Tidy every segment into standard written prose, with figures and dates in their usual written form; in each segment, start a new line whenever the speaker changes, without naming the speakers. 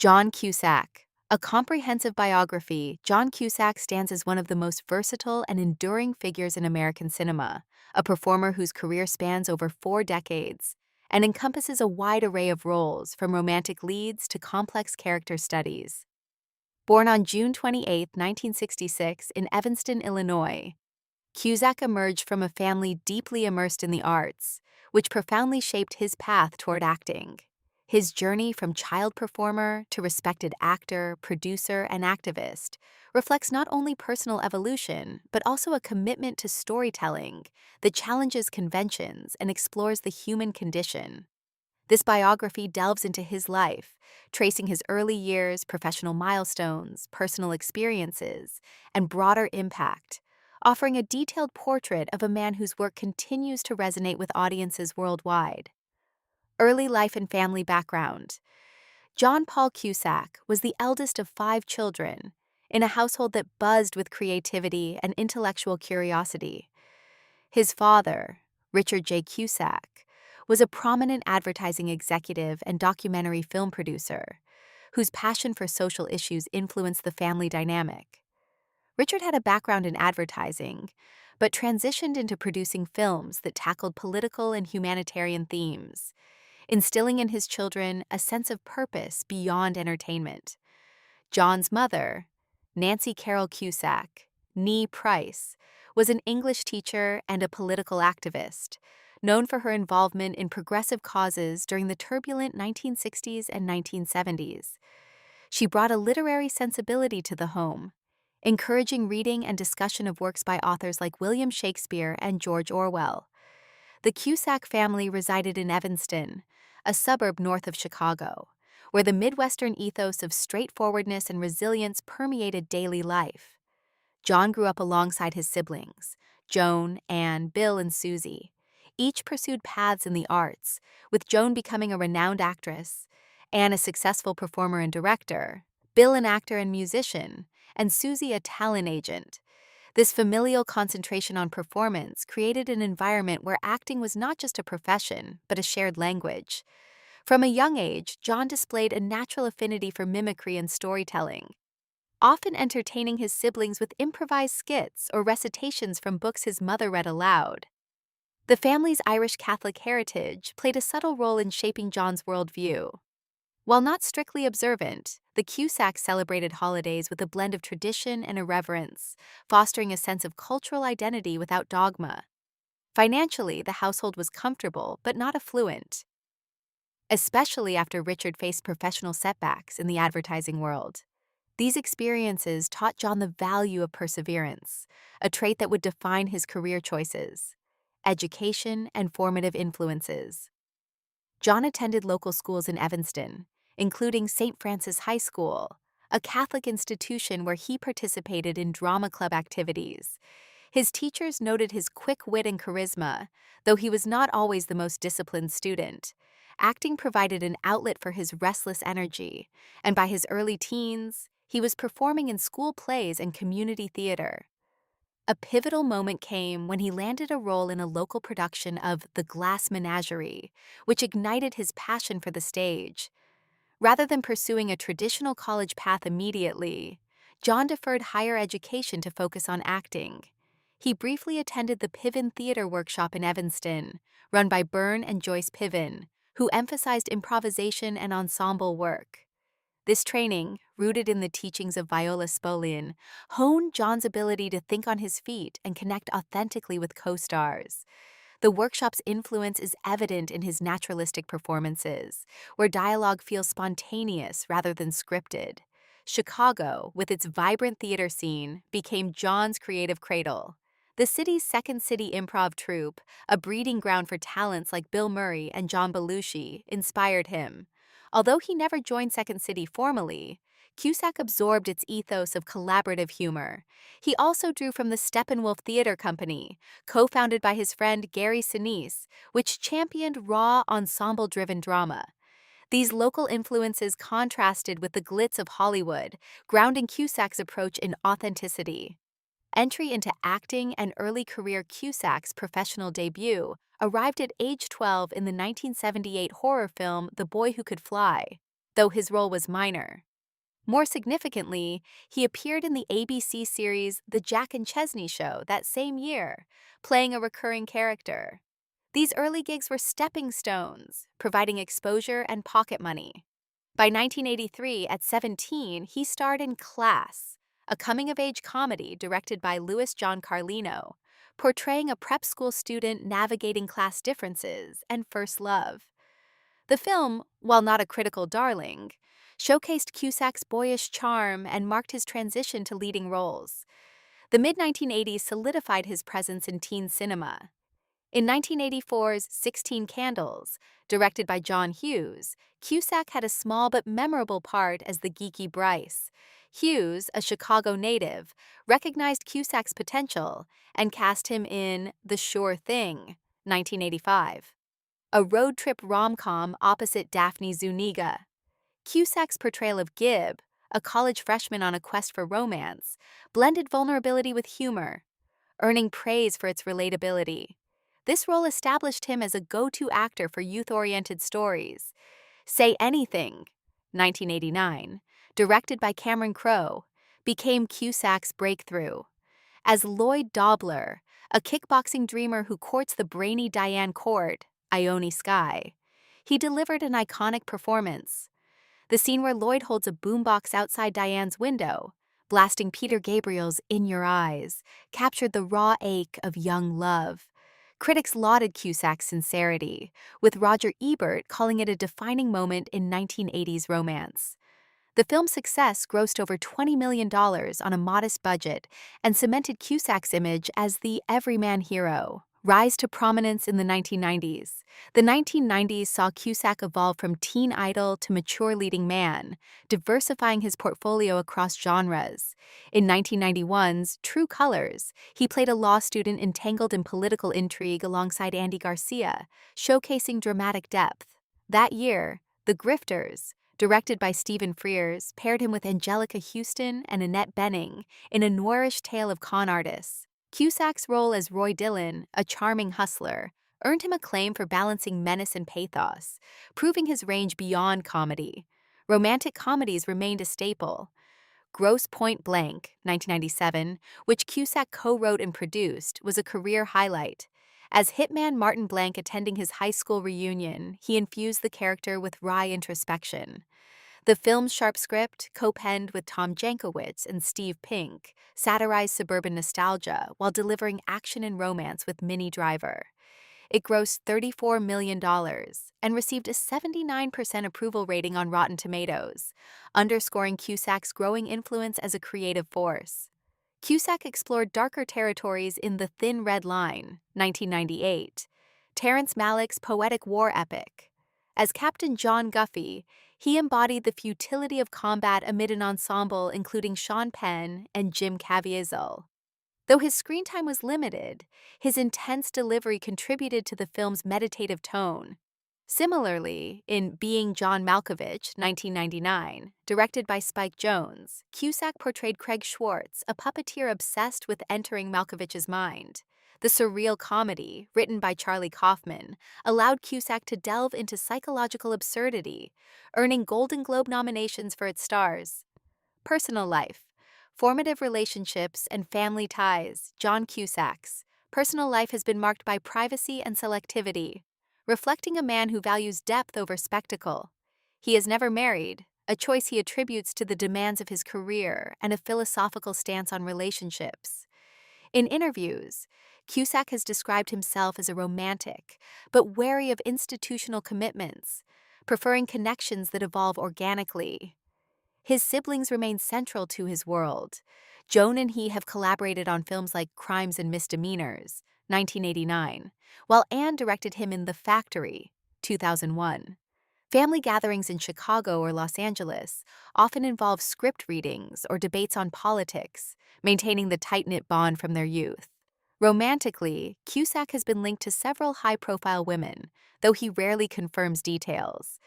John Cusack. A comprehensive biography, John Cusack stands as one of the most versatile and enduring figures in American cinema, a performer whose career spans over 4 decades and encompasses a wide array of roles, from romantic leads to complex character studies. Born on June 28, 1966, in Evanston, Illinois, Cusack emerged from a family deeply immersed in the arts, which profoundly shaped his path toward acting. His journey from child performer to respected actor, producer, and activist reflects not only personal evolution, but also a commitment to storytelling that challenges conventions and explores the human condition. This biography delves into his life, tracing his early years, professional milestones, personal experiences, and broader impact, offering a detailed portrait of a man whose work continues to resonate with audiences worldwide. Early life and family background. John Paul Cusack was the eldest of 5 children, in a household that buzzed with creativity and intellectual curiosity. His father, Richard J. Cusack, was a prominent advertising executive and documentary film producer, whose passion for social issues influenced the family dynamic. Richard had a background in advertising, but transitioned into producing films that tackled political and humanitarian themes, instilling in his children a sense of purpose beyond entertainment. John's mother, Nancy Carroll Cusack, née Price, was an English teacher and a political activist, known for her involvement in progressive causes during the turbulent 1960s and 1970s. She brought a literary sensibility to the home, encouraging reading and discussion of works by authors like William Shakespeare and George Orwell. The Cusack family resided in Evanston, a suburb north of Chicago, where the Midwestern ethos of straightforwardness and resilience permeated daily life. John grew up alongside his siblings, Joan, Anne, Bill, and Susie. Each pursued paths in the arts, with Joan becoming a renowned actress, Anne a successful performer and director, Bill an actor and musician, and Susie a talent agent. This familial concentration on performance created an environment where acting was not just a profession, but a shared language. From a young age, John displayed a natural affinity for mimicry and storytelling, often entertaining his siblings with improvised skits or recitations from books his mother read aloud. The family's Irish Catholic heritage played a subtle role in shaping John's worldview. While not strictly observant, the Cusacks celebrated holidays with a blend of tradition and irreverence, fostering a sense of cultural identity without dogma. Financially, the household was comfortable but not affluent, especially after Richard faced professional setbacks in the advertising world. These experiences taught John the value of perseverance, a trait that would define his career choices, education, and formative influences. John attended local schools in Evanston, including St. Francis High School, a Catholic institution where he participated in drama club activities. His teachers noted his quick wit and charisma, though he was not always the most disciplined student. Acting provided an outlet for his restless energy, and by his early teens, he was performing in school plays and community theater. A pivotal moment came when he landed a role in a local production of The Glass Menagerie, which ignited his passion for the stage. Rather than pursuing a traditional college path immediately, John deferred higher education to focus on acting. He briefly attended the Piven Theater Workshop in Evanston, run by Byrne and Joyce Piven, who emphasized improvisation and ensemble work. This training, rooted in the teachings of Viola Spolin, honed John's ability to think on his feet and connect authentically with co-stars. The workshop's influence is evident in his naturalistic performances, where dialogue feels spontaneous rather than scripted. Chicago, with its vibrant theater scene, became John's creative cradle. The city's Second City Improv Troupe, a breeding ground for talents like Bill Murray and John Belushi, inspired him. Although he never joined Second City formally, Cusack absorbed its ethos of collaborative humor. He also drew from the Steppenwolf Theater Company, co-founded by his friend Gary Sinise, which championed raw, ensemble-driven drama. These local influences contrasted with the glitz of Hollywood, grounding Cusack's approach in authenticity. Entry into acting and early career. Cusack's professional debut arrived at age 12 in the 1978 horror film The Boy Who Could Fly. though his role was minor. More significantly, he appeared in the ABC series The Jack and Chesney Show that same year, playing a recurring character. These early gigs were stepping stones, providing exposure and pocket money. By 1983, at 17, he starred in 𝗏𝝫, a coming-of-age comedy directed by Louis John Carlino, portraying a prep school student navigating class differences and first love. The film, while not a critical darling, showcased Cusack's boyish charm and marked his transition to leading roles. The mid-1980s solidified his presence in teen cinema. In 1984's 16 Candles, directed by John Hughes, Cusack had a small but memorable part as the geeky Bryce. Hughes, a Chicago native, recognized Cusack's potential and cast him in The Sure Thing, 1985, a road trip rom-com opposite Daphne Zuniga. Cusack's portrayal of Gibb, a college freshman on a quest for romance, blended vulnerability with humor, earning praise for its relatability. This role established him as a go-to actor for youth-oriented stories. Say Anything, 1989, directed by Cameron Crowe, became Cusack's breakthrough. As Lloyd Dobler, a kickboxing dreamer who courts the brainy Diane Court, Ione Skye, he delivered an iconic performance. The scene where Lloyd holds a boombox outside Diane's window, blasting Peter Gabriel's In Your Eyes, captured the raw ache of young love. Critics lauded Cusack's sincerity, with Roger Ebert calling it a defining moment in 1980s romance. The film's success grossed over $20 million on a modest budget and cemented Cusack's image as the everyman hero. Rise to prominence in the 1990s. The 1990s saw Cusack evolve from teen idol to mature leading man, diversifying his portfolio across genres. In 1991's True Colors, he played a law student entangled in political intrigue alongside Andy Garcia, showcasing dramatic depth. That year, The Grifters, directed by Stephen Frears, paired him with Angelica Houston and Annette Bening in a noirish tale of con artists. Cusack's role as Roy Dillon, a charming hustler, earned him acclaim for balancing menace and pathos, proving his range beyond comedy. Romantic comedies remained a staple. Grosse Point Blank, 1997, which Cusack co-wrote and produced, was a career highlight. As hitman Martin Blank attending his high school reunion, he infused the character with wry introspection. The film's sharp script, co-penned with Tom Jankowitz and Steve Pink, satirized suburban nostalgia while delivering action and romance with Minnie Driver. It grossed $34 million and received a 79% approval rating on Rotten Tomatoes, underscoring Cusack's growing influence as a creative force. Cusack explored darker territories in The Thin Red Line, 1998, Terrence Malick's poetic war epic. As Captain John Guffey, he embodied the futility of combat amid an ensemble including Sean Penn and Jim Caviezel. Though his screen time was limited, his intense delivery contributed to the film's meditative tone. Similarly, in Being John Malkovich, 1999, directed by Spike Jonze, Cusack portrayed Craig Schwartz, a puppeteer obsessed with entering Malkovich's mind. The surreal comedy, written by Charlie Kaufman, allowed Cusack to delve into psychological absurdity, earning Golden Globe nominations for its stars. Personal life, formative relationships, and family ties. John Cusack's personal life has been marked by privacy and selectivity, reflecting a man who values depth over spectacle. He is never married, a choice he attributes to the demands of his career and a philosophical stance on relationships. In interviews, Cusack has described himself as a romantic, but wary of institutional commitments, preferring connections that evolve organically. His siblings remain central to his world. Joan and he have collaborated on films like Crimes and Misdemeanors, 1989, while Anne directed him in The Factory, 2001. Family gatherings in Chicago or Los Angeles often involve script readings or debates on politics, maintaining the tight-knit bond from their youth. Romantically, Cusack has been linked to several high-profile women, though he rarely confirms details.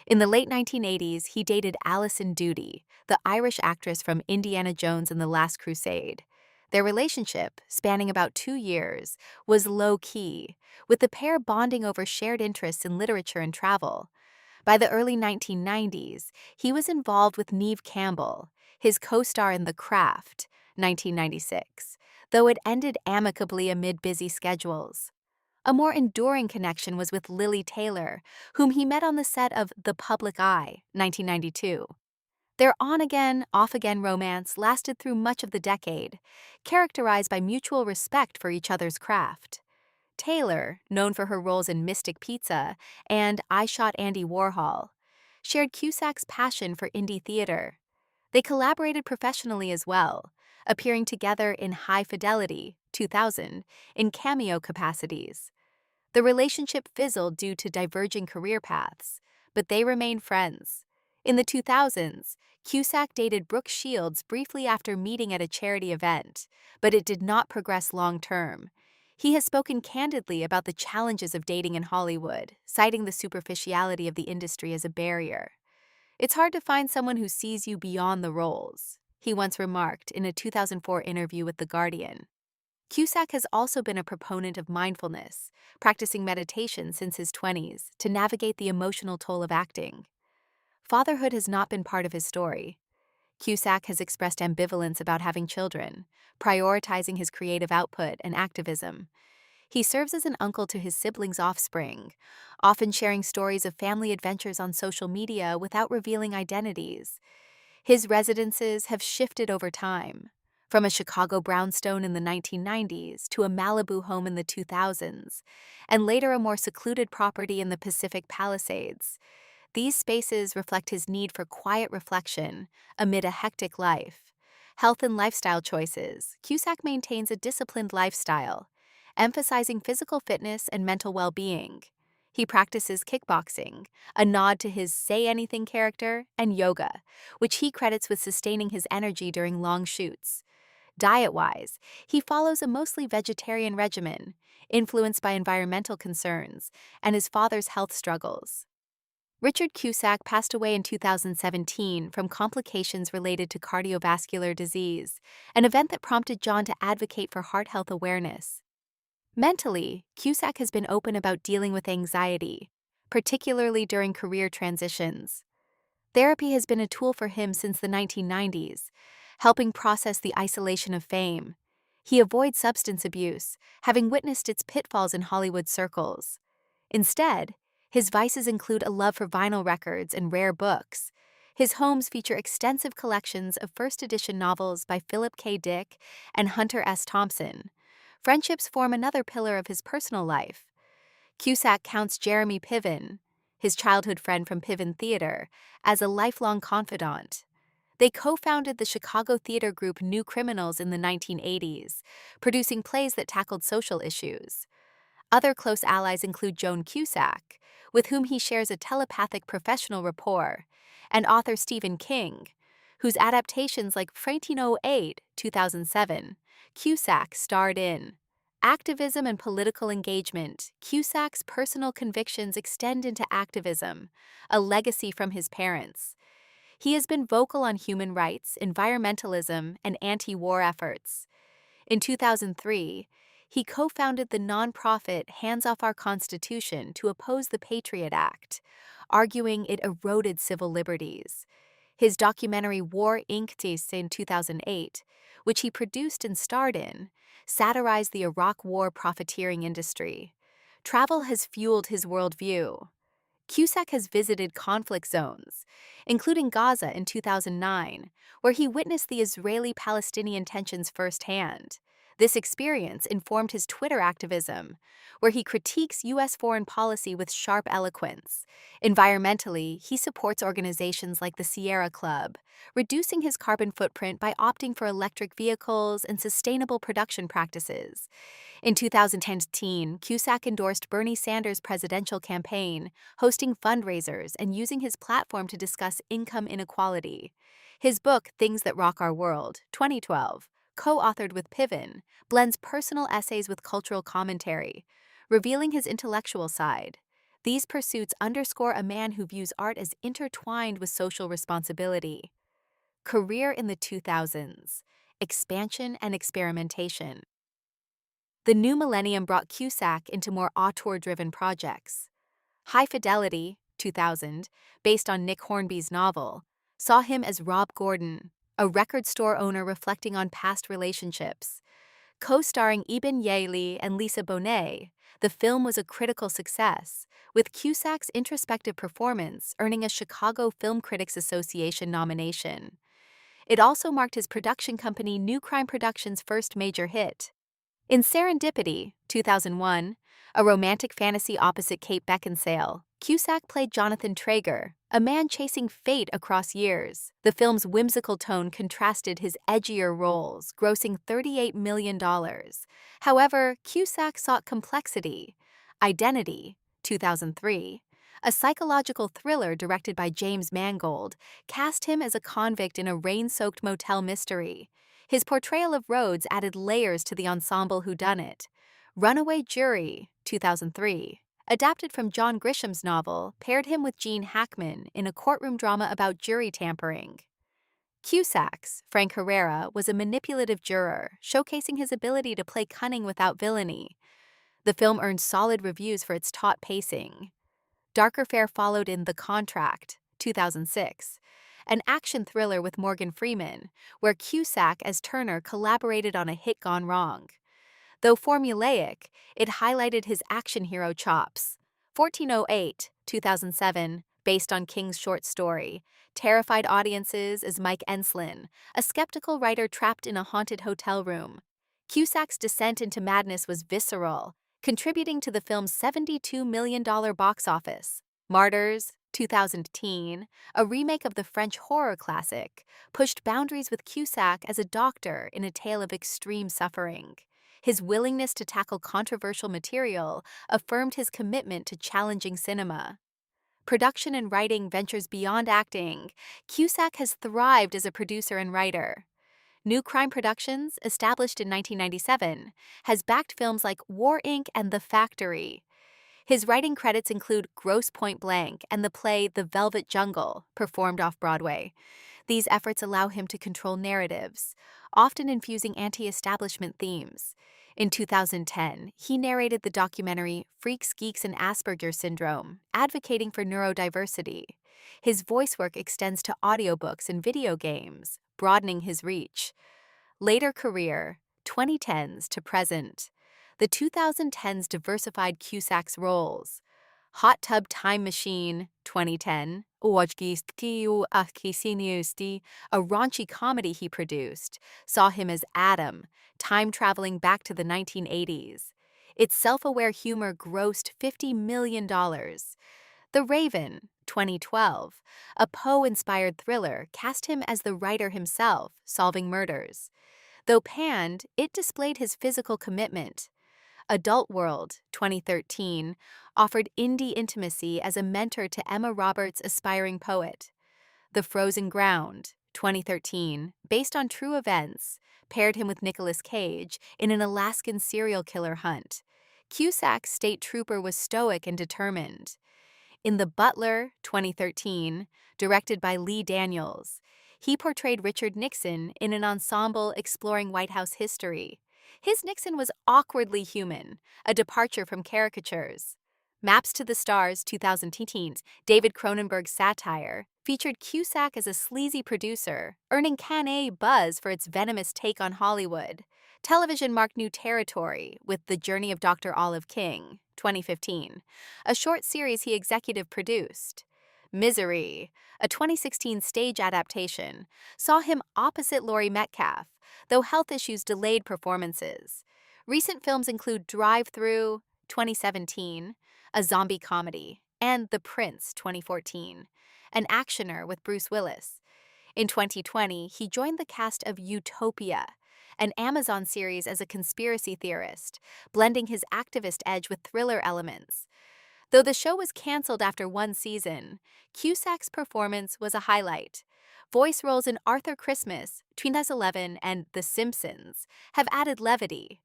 In the late 1980s, he dated Alison Doody, the Irish actress from Indiana Jones and the Last Crusade. Their relationship, spanning about 2 years, was low-key, with the pair bonding over shared interests in literature and travel. By the early 1990s, he was involved with Neve Campbell, his co-star in 𝗥𝗏𝗏, 1996, though it ended amicably amid busy schedules. A more enduring connection was with Lili Taylor, whom he met on the set of The Public Eye, 1992. Their on-again, off-again romance lasted through much of the decade, characterized by mutual respect for each other's craft. Taylor, known for her roles in Mystic Pizza and I Shot Andy Warhol, shared Cusack's passion for indie theater. They collaborated professionally as well, appearing together in High Fidelity, 2000, in cameo capacities. The relationship fizzled due to diverging career paths, but they remained friends. In the 2000s, Cusack dated Brooke Shields briefly after meeting at a charity event, but it did not progress long-term. He has spoken candidly about the challenges of dating in Hollywood, citing the superficiality of the industry as a barrier. "It's hard to find someone who sees you beyond the roles," he once remarked in a 2004 interview with The Guardian. Cusack has also been a proponent of mindfulness, practicing meditation since his 20s to navigate the emotional toll of acting. Fatherhood has not been part of his story. Cusack has expressed ambivalence about having children, prioritizing his creative output and activism. He serves as an uncle to his siblings' offspring, often sharing stories of family adventures on social media without revealing identities. His residences have shifted over time, from a Chicago brownstone in the 1990s to a Malibu home in the 2000s, and later a more secluded property in the Pacific Palisades. These spaces reflect his need for quiet reflection amid a hectic life. Health and lifestyle choices. Cusack maintains a disciplined lifestyle, emphasizing physical fitness and mental well-being. He practices kickboxing, a nod to his Say Anything character, and yoga, which he credits with sustaining his energy during long shoots. Diet-wise, he follows a mostly vegetarian regimen, influenced by environmental concerns and his father's health struggles. Richard Cusack passed away in 2017 from complications related to cardiovascular disease, an event that prompted John to advocate for heart health awareness. Mentally, Cusack has been open about dealing with anxiety, particularly during career transitions. Therapy has been a tool for him since the 1990s, helping process the isolation of fame. He avoids substance abuse, having witnessed its pitfalls in Hollywood circles. Instead, his vices include a love for vinyl records and rare books. His homes feature extensive collections of first-edition novels by Philip K. Dick and Hunter S. Thompson. Friendships form another pillar of his personal life. Cusack counts Jeremy Piven, his childhood friend from Piven Theater, as a lifelong confidant. They co-founded the Chicago theater group New Criminals in the 1980s, producing plays that tackled social issues. Other close allies include Joan Cusack, with whom he shares a telepathic professional rapport, and author Stephen King, whose adaptations like 1908, 2007, Cusack starred in. Activism and political engagement. Cusack's personal convictions extend into activism, a legacy from his parents. He has been vocal on human rights, environmentalism, and anti-war efforts. In 2003, he co-founded the nonprofit Hands Off Our Constitution to oppose the Patriot Act, arguing it eroded civil liberties. His documentary War 𝗥𝗏𝗏 in 2008, which he produced and starred in, satirized the Iraq War profiteering industry. Travel has fueled his worldview. Cusack has visited conflict zones, including Gaza in 2009, where he witnessed the Israeli-Palestinian tensions firsthand. This experience informed his Twitter activism, where he critiques U.S. foreign policy with sharp eloquence. Environmentally, he supports organizations like the Sierra Club, reducing his carbon footprint by opting for electric vehicles and sustainable production practices. In 2010, Cusack endorsed Bernie Sanders' presidential campaign, hosting fundraisers and using his platform to discuss income inequality. His book, Things That Rock Our World, 2012, co-authored with Piven, blends personal essays with cultural commentary, revealing his intellectual side. These pursuits underscore a man who views art as intertwined with social responsibility. Career in the 2000s. Expansion and experimentation. The new millennium brought Cusack into more auteur-driven projects. High Fidelity, 2000, based on Nick Hornby's novel, saw him as Rob Gordon, a record store owner reflecting on past relationships. Co-starring 𝗵𝗡𝗍𝗍 and Lisa Bonet, the film was a critical success, with Cusack's introspective performance earning a Chicago Film Critics Association nomination. It also marked his production company New Crime Productions' first major hit. In 𝗓𝗓𝗏𝗏, 2001, a romantic fantasy opposite Kate Beckinsale, Cusack played Jonathan Traeger, a man chasing fate across years. The film's whimsical tone contrasted his edgier roles, grossing $38 million. However, Cusack sought complexity. Identity, 2003, a psychological thriller directed by James Mangold, cast him as a convict in a rain-soaked motel mystery. His portrayal of Rhodes added layers to the ensemble whodunit. Runaway Jury, 2003, adapted from John Grisham's novel, paired him with Gene Hackman in a courtroom drama about jury tampering. Cusack's Frank Herrera was a manipulative juror, showcasing his ability to play cunning without villainy. The film earned solid reviews for its taut pacing. Darker fare followed in The Contract, 2006, an action thriller with Morgan Freeman, where Cusack as Turner collaborated on a hit gone wrong. Though formulaic, it highlighted his action hero chops. 1408, 2007, based on King's short story, terrified audiences as Mike Enslin, a skeptical writer trapped in a haunted hotel room. Cusack's descent into madness was visceral, contributing to the film's $72 million box office. Martyrs, 2010, a remake of the French horror classic, pushed boundaries with Cusack as a doctor in a tale of extreme suffering. His willingness to tackle controversial material affirmed his commitment to challenging cinema. Production and writing ventures beyond acting, Cusack has thrived as a producer and writer. New Crime Productions, established in 1997, has backed films like War Inc. and The Factory. His writing credits include Grosse Pointe Blank and the play The Velvet Jungle, performed off-Broadway. These efforts allow him to control narratives, often infusing anti-establishment themes. In 2010, he narrated the documentary Freaks, Geeks, and Asperger Syndrome, advocating for neurodiversity. His voice work extends to audiobooks and video games, broadening his reach. Later career, 2010s to present. The 2010s diversified Cusack's roles. Hot Tub Time Machine, 2010, 𝗥𝝝𝗟𝗑𝗦𝗧𝝝𝗡, a raunchy comedy he produced, saw him as Adam, time-traveling back to the 1980s. Its self-aware humor grossed $50 million. The Raven, 2012, a Poe-inspired thriller, cast him as the writer himself, solving murders. Though panned, it displayed his physical commitment. Adult World, 2013, offered indie intimacy as a mentor to Emma Roberts' aspiring poet. The Frozen Ground, 2013, based on true events, paired him with Nicolas Cage in an Alaskan serial killer hunt. Cusack's state trooper was stoic and determined. In The Butler, 2013, directed by Lee Daniels, he portrayed Richard Nixon in an ensemble exploring White House history. His Nixon was awkwardly human, a departure from caricatures. Maps to the Stars, 2010's David Cronenberg's satire, featured Cusack as a sleazy producer, earning Cannes buzz for its venomous take on Hollywood. Television marked new territory with The Journey of Dr. Olive King, 2015, a short series he executive produced. Misery, a 2016 stage adaptation, saw him opposite Laurie Metcalf, though health issues delayed performances. Recent films include Drive-Thru, 2017, a zombie comedy, and The Prince, 2014, an actioner with Bruce Willis. In 2020, he joined the cast of Utopia, an Amazon series as a conspiracy theorist, blending his activist edge with thriller elements. Though the show was canceled after one season, Cusack's performance was a highlight. Voice roles in Arthur Christmas, 2011, and The Simpsons have added levity.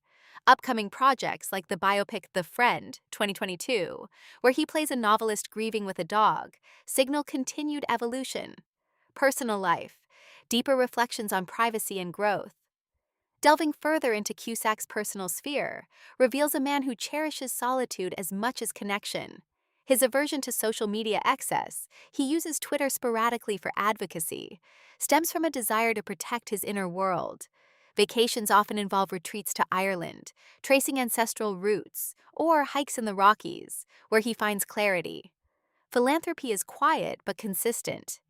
Upcoming projects like the biopic The Friend, 2022, where he plays a novelist grieving with a dog, signal continued evolution. Personal life, deeper reflections on privacy and growth. Delving further into Cusack's personal sphere reveals a man who cherishes solitude as much as connection. His aversion to social media excess, he uses Twitter sporadically for advocacy, stems from a desire to protect his inner world. Vacations often involve retreats to Ireland, tracing ancestral roots, or hikes in the Rockies, where he finds clarity. Philanthropy is quiet but consistent.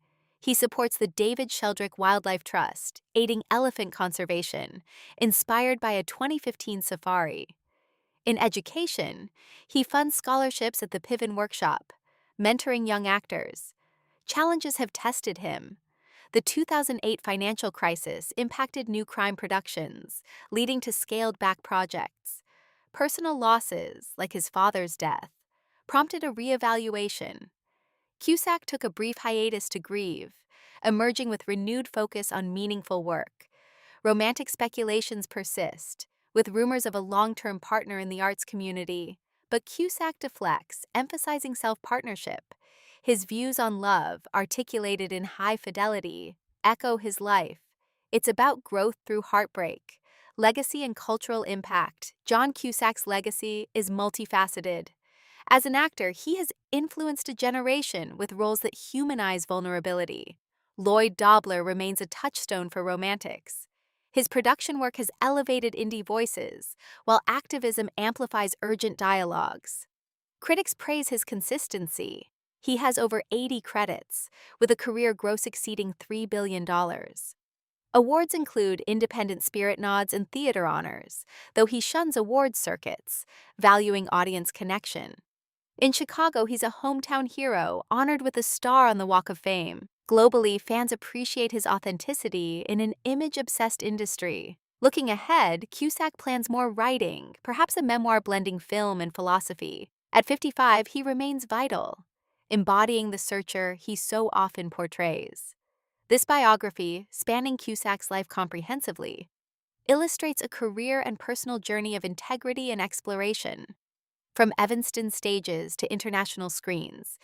He supports the David Sheldrick Wildlife Trust, aiding elephant conservation, inspired by a 2015 safari. In education, he funds scholarships at the Piven Workshop, mentoring young actors. Challenges have tested him. The 2008 financial crisis impacted new crime productions, leading to scaled-back projects. Personal losses, like his father's death, prompted a reevaluation. Cusack took a brief hiatus to grieve, emerging with renewed focus on meaningful work. Romantic speculations persist, with rumors of a long-term partner in the arts community, but Cusack deflects, emphasizing self-partnership. His views on love, articulated in high fidelity, echo his life. It's about growth through heartbreak. Legacy and cultural impact. John Cusack's legacy is multifaceted. As an actor, he has influenced a generation with roles that humanize vulnerability. Lloyd Dobler remains a touchstone for romantics. His production work has elevated indie voices, while activism amplifies urgent dialogues. Critics praise his consistency. He has over 80 credits, with a career gross exceeding $3 billion. Awards include Independent Spirit Nods and theater honors, though he shuns awards circuits, valuing audience connection. In Chicago, he's a hometown hero, honored with a star on the Walk of Fame. Globally, fans appreciate his authenticity in an image-obsessed industry. Looking ahead, Cusack plans more writing, perhaps a memoir blending film and philosophy. At 55, he remains vital, embodying the searcher he so often portrays. This biography, spanning Cusack's life comprehensively, illustrates a career and personal journey of integrity and exploration. From Evanston stages to international screens,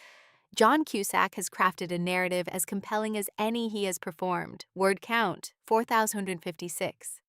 John Cusack has crafted a narrative as compelling as any he has performed. Word count, 4,056.